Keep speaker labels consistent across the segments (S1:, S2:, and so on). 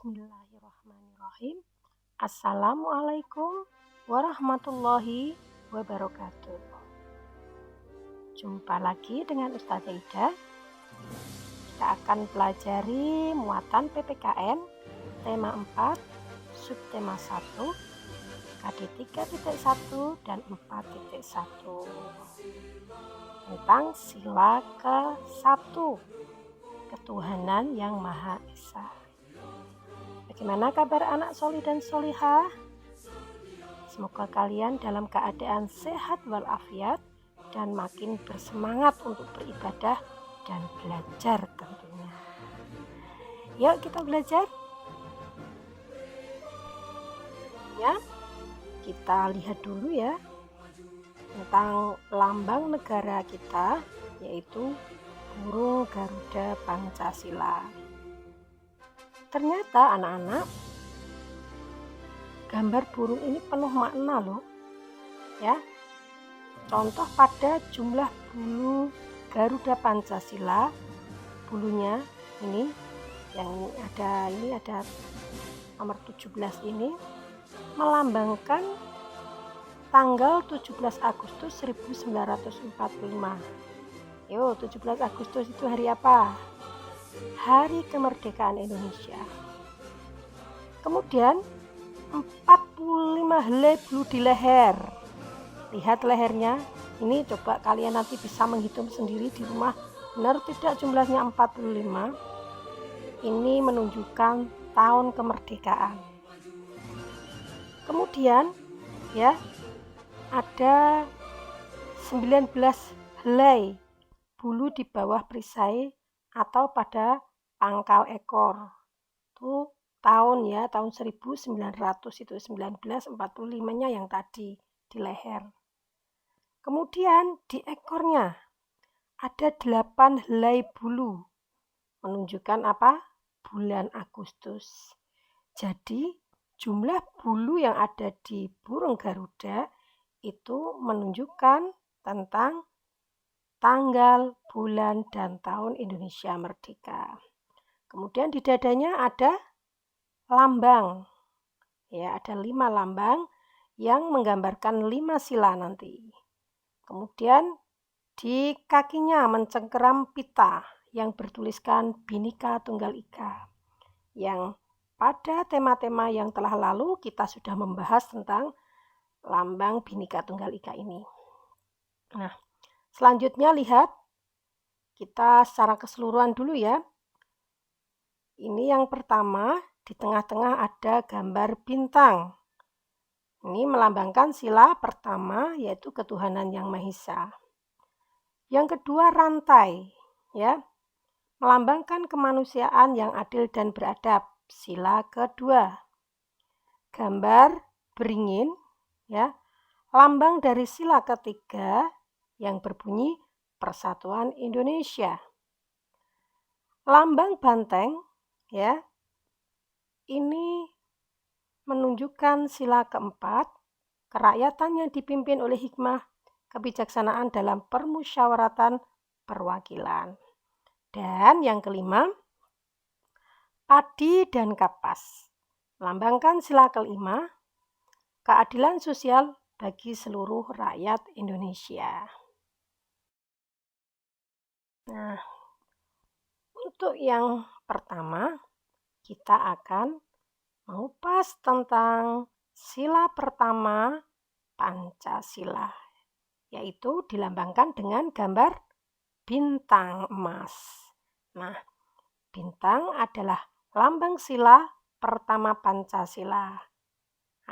S1: Bismillahirrahmanirrahim. Assalamualaikum warahmatullahi wabarakatuh. Jumpa lagi dengan Ustazah Ida. Kita akan pelajari muatan PPKN tema 4, subtema 1, KD 3.1 dan 4.1 tentang sila ke-1, ketuhanan yang Maha Esa. Bagaimana kabar anak solih dan solihah? Semoga kalian dalam keadaan sehat walafiat dan makin bersemangat untuk beribadah dan belajar tentunya. Yuk kita belajar. Ya, kita lihat dulu ya tentang lambang negara kita, yaitu burung Garuda Pancasila. Ternyata anak-anak, gambar burung ini penuh makna loh. Ya. Contoh pada jumlah bulu Garuda Pancasila, bulunya ini yang ada nomor 17 ini melambangkan tanggal 17 Agustus 1945. 17 Agustus itu hari apa? Hari kemerdekaan Indonesia. Kemudian 45 helai bulu di leher. Lihat lehernya. Ini coba kalian nanti bisa menghitung sendiri di rumah. Benar tidak jumlahnya 45? Ini menunjukkan tahun kemerdekaan. Kemudian ya, ada 19 helai bulu di bawah perisai atau pada pangkal ekor. Itu tahun 1900 itu 1945-nya yang tadi di leher. Kemudian di ekornya ada 8 helai bulu, menunjukkan apa? Bulan Agustus. Jadi jumlah bulu yang ada di burung Garuda itu menunjukkan tentang tanggal, bulan, dan tahun Indonesia merdeka. Kemudian di dadanya ada lambang. Ya, ada 5 lambang yang menggambarkan 5 sila nanti. Kemudian di kakinya mencengkeram pita yang bertuliskan Bhinneka Tunggal Ika. Yang pada tema-tema yang telah lalu kita sudah membahas tentang lambang Bhinneka Tunggal Ika ini. Nah, selanjutnya lihat kita secara keseluruhan dulu ya. Ini yang pertama, di tengah-tengah ada gambar bintang. Ini melambangkan sila pertama, yaitu ketuhanan yang Maha Esa. Yang kedua, rantai, ya, melambangkan kemanusiaan yang adil dan beradab, sila kedua. Gambar beringin, ya, lambang dari sila ketiga yang berbunyi Persatuan Indonesia. Lambang banteng, ya, ini menunjukkan sila keempat, kerakyatan yang dipimpin oleh hikmah kebijaksanaan dalam permusyawaratan perwakilan. Dan yang kelima, padi dan kapas, melambangkan sila kelima, keadilan sosial bagi seluruh rakyat Indonesia. Nah, untuk yang pertama, kita akan mengupas tentang sila pertama Pancasila, yaitu dilambangkan dengan gambar bintang emas. Nah, bintang adalah lambang sila pertama Pancasila.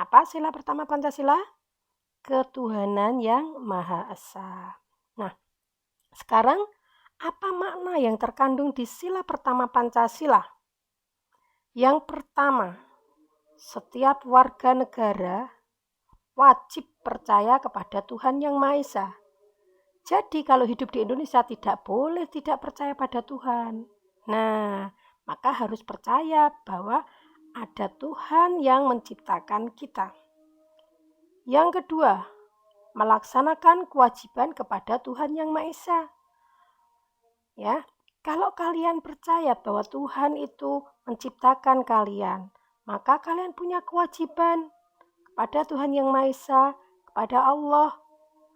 S1: Apa sila pertama Pancasila? Ketuhanan yang Maha Esa. Nah, sekarang apa makna yang terkandung di sila pertama Pancasila? Yang pertama, setiap warga negara wajib percaya kepada Tuhan yang Maha Esa. Jadi kalau hidup di Indonesia tidak boleh tidak percaya pada Tuhan. Nah, maka harus percaya bahwa ada Tuhan yang menciptakan kita. Yang kedua, melaksanakan kewajiban kepada Tuhan yang Maha Esa. Ya, Kalau kalian percaya bahwa Tuhan itu menciptakan kalian, maka kalian punya kewajiban kepada Tuhan Yang Maha Esa, kepada Allah.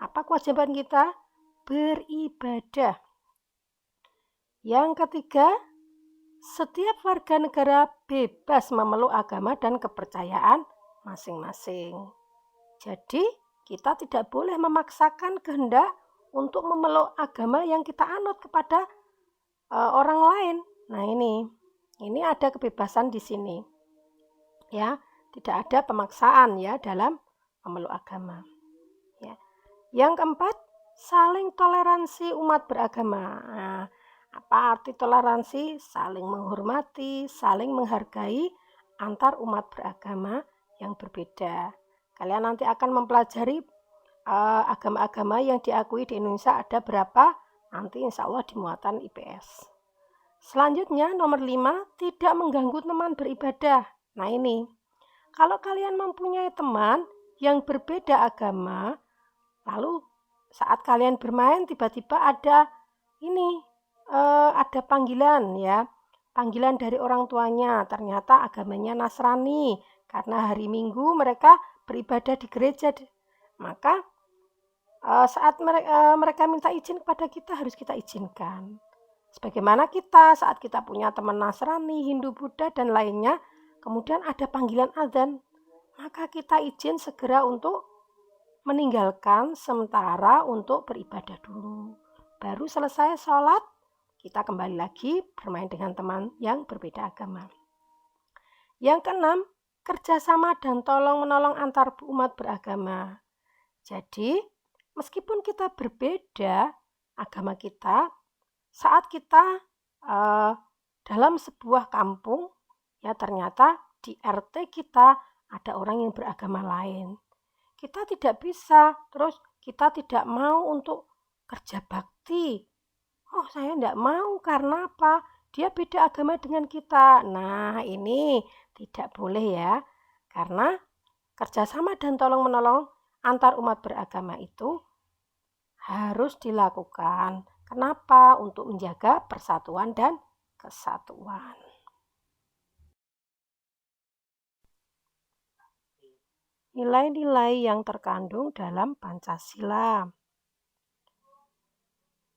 S1: Apa kewajiban kita? Beribadah. Yang ketiga, setiap warga negara bebas memeluk agama dan kepercayaan masing-masing. Jadi, kita tidak boleh memaksakan kehendak untuk memeluk agama yang kita anut kepada orang lain. Nah, ini ada kebebasan di sini. Ya, tidak ada pemaksaan ya dalam memeluk agama. Ya. Yang keempat, saling toleransi umat beragama. Nah, apa arti toleransi? Saling menghormati, saling menghargai antar umat beragama yang berbeda. Kalian nanti akan mempelajari agama-agama yang diakui di Indonesia ada berapa, nanti insya Allah di muatan IPS. Selanjutnya nomor 5, tidak mengganggu teman beribadah. Nah ini, kalau kalian mempunyai teman yang berbeda agama, lalu saat kalian bermain tiba-tiba ada ada panggilan ya, panggilan dari orang tuanya, ternyata agamanya Nasrani, karena hari Minggu mereka beribadah di gereja, maka saat mereka minta izin kepada kita harus kita izinkan. Sebagaimana kita saat kita punya teman Nasrani, Hindu, Buddha dan lainnya, kemudian ada panggilan azan, maka kita izin segera untuk meninggalkan sementara untuk beribadah dulu. Baru selesai sholat, kita kembali lagi bermain dengan teman yang berbeda agama. Yang keenam, kerjasama dan tolong-menolong antar umat beragama. Jadi, meskipun kita berbeda agama kita, saat kita dalam sebuah kampung, ya ternyata di RT kita ada orang yang beragama lain. Kita tidak bisa, terus kita tidak mau untuk kerja bakti. Oh, saya tidak mau karena apa? Dia beda agama dengan kita. Nah, ini tidak boleh ya. Karena kerjasama dan tolong-menolong antar umat beragama itu harus dilakukan. Kenapa? Untuk menjaga persatuan dan kesatuan. Nilai-nilai yang terkandung dalam Pancasila.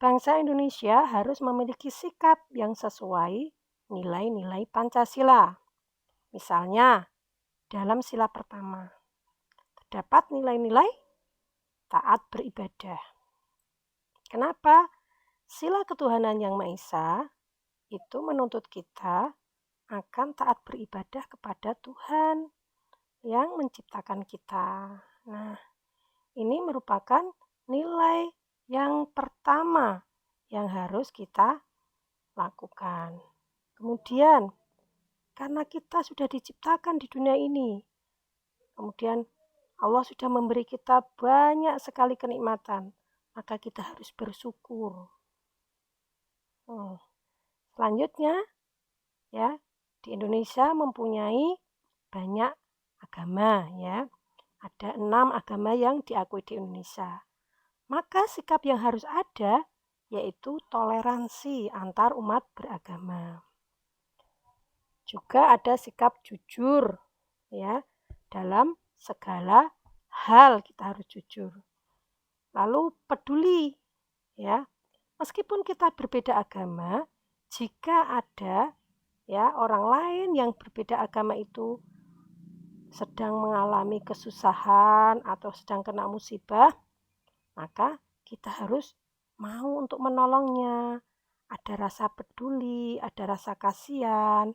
S1: Bangsa Indonesia harus memiliki sikap yang sesuai nilai-nilai Pancasila. Misalnya, dalam sila pertama, terdapat nilai-nilai taat beribadah. Kenapa? Sila ketuhanan yang Maha Esa itu menuntut kita akan taat beribadah kepada Tuhan yang menciptakan kita. Nah, ini merupakan nilai yang pertama yang harus kita lakukan. Kemudian, karena kita sudah diciptakan di dunia ini, kemudian Allah sudah memberi kita banyak sekali kenikmatan, maka kita harus bersyukur. Selanjutnya, ya, di Indonesia mempunyai banyak agama, ya. Ada 6 agama yang diakui di Indonesia. Maka sikap yang harus ada yaitu toleransi antar umat beragama. Juga ada sikap jujur, ya, dalam segala hal kita harus jujur. Lalu peduli, ya. Meskipun kita berbeda agama, jika ada ya orang lain yang berbeda agama itu sedang mengalami kesusahan atau sedang kena musibah, maka kita harus mau untuk menolongnya. Ada rasa peduli, ada rasa kasihan,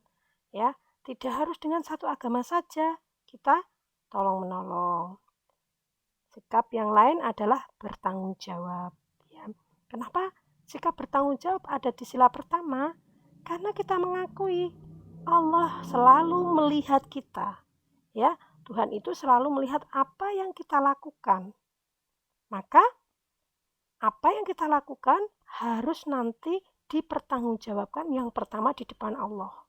S1: ya. Tidak harus dengan satu agama saja kita tolong menolong. Sikap yang lain adalah bertanggung jawab, ya. Kenapa sikap bertanggung jawab ada di sila pertama? Karena kita mengakui Allah selalu melihat kita, ya. Tuhan itu selalu melihat apa yang kita lakukan. Maka apa yang kita lakukan harus nanti dipertanggungjawabkan, yang pertama di depan Allah,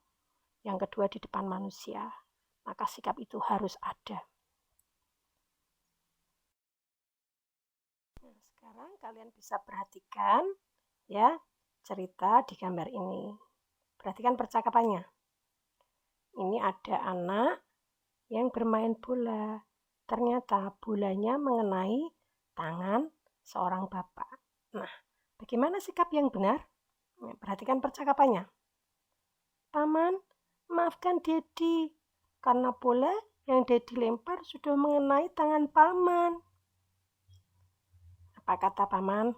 S1: yang kedua di depan manusia. Maka sikap itu harus ada. Nah, sekarang kalian bisa perhatikan, ya, cerita di gambar ini. Perhatikan percakapannya. Ini ada anak yang bermain bola. Ternyata bolanya mengenai tangan seorang bapak. Nah, bagaimana sikap yang benar? Perhatikan percakapannya. Paman, maafkan Dedi, karena bola yang Dedi lempar sudah mengenai tangan paman. Apa kata paman?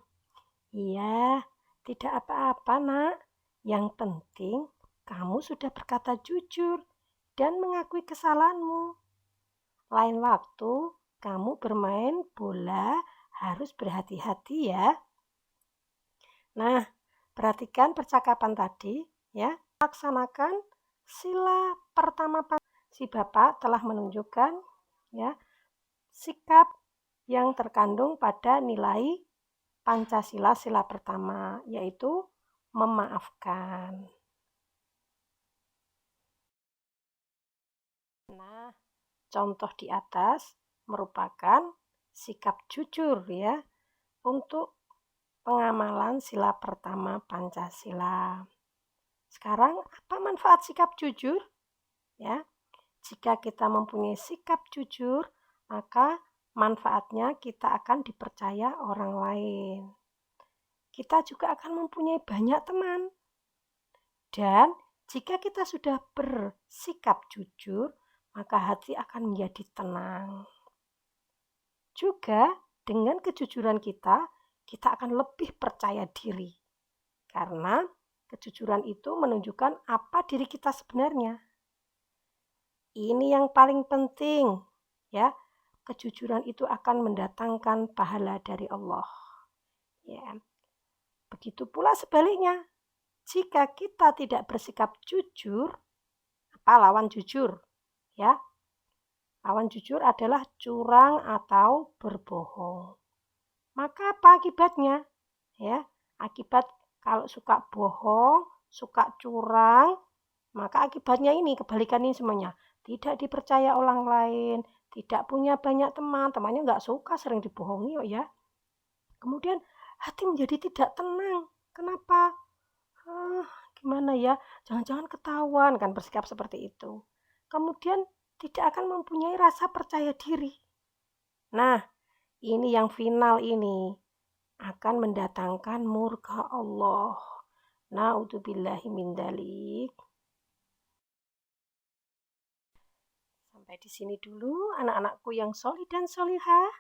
S1: Iya, tidak apa-apa nak. Yang penting kamu sudah berkata jujur dan mengakui kesalahanmu. Lain waktu kamu bermain bola harus berhati-hati ya. Nah, perhatikan percakapan tadi ya. Laksanakan sila pertama. Si bapak telah menunjukkan ya sikap yang terkandung pada nilai Pancasila sila pertama, yaitu memaafkan. Nah, contoh di atas merupakan sikap jujur ya untuk pengamalan sila pertama Pancasila. Sekarang apa manfaat sikap jujur? Ya, jika kita mempunyai sikap jujur, maka manfaatnya kita akan dipercaya orang lain. Kita juga akan mempunyai banyak teman. Dan jika kita sudah bersikap jujur, maka hati akan menjadi tenang. Juga dengan kejujuran kita akan lebih percaya diri. Karena kejujuran itu menunjukkan apa diri kita sebenarnya. Ini yang paling penting, ya. Kejujuran itu akan mendatangkan pahala dari Allah. Ya. Begitu pula sebaliknya. Jika kita tidak bersikap jujur, apa lawan jujur? Ya. Lawan jujur adalah curang atau berbohong. Maka apa akibatnya? Ya, akibat kalau suka bohong, suka curang, maka akibatnya ini kebalikan ini semuanya. Tidak dipercaya orang lain, tidak punya banyak teman, temannya nggak suka, sering dibohongi ya. Kemudian hati menjadi tidak tenang. Kenapa? Gimana ya? Jangan-jangan ketahuan kan bersikap seperti itu. Kemudian tidak akan mempunyai rasa percaya diri. Nah, ini yang final ini akan mendatangkan murka Allah. Na'udzubillahi min dzalik. Sampai di sini dulu anak-anakku yang solih dan solihah.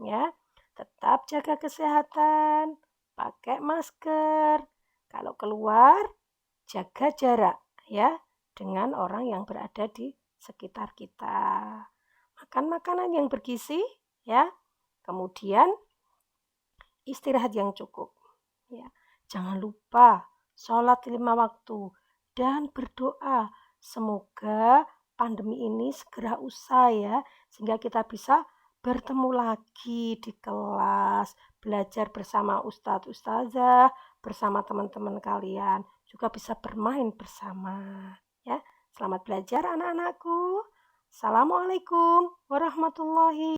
S1: Ya, tetap jaga kesehatan, pakai masker. Kalau keluar, jaga jarak ya dengan orang yang berada di sekitar kita. Makan makanan yang bergizi ya. Kemudian istirahat yang cukup. Ya, jangan lupa sholat 5 waktu dan berdoa semoga pandemi ini segera usai ya, sehingga kita bisa bertemu lagi di kelas, belajar bersama ustadz ustazah, bersama teman-teman kalian, juga bisa bermain bersama ya. Selamat belajar anak-anakku. Assalamualaikum warahmatullahi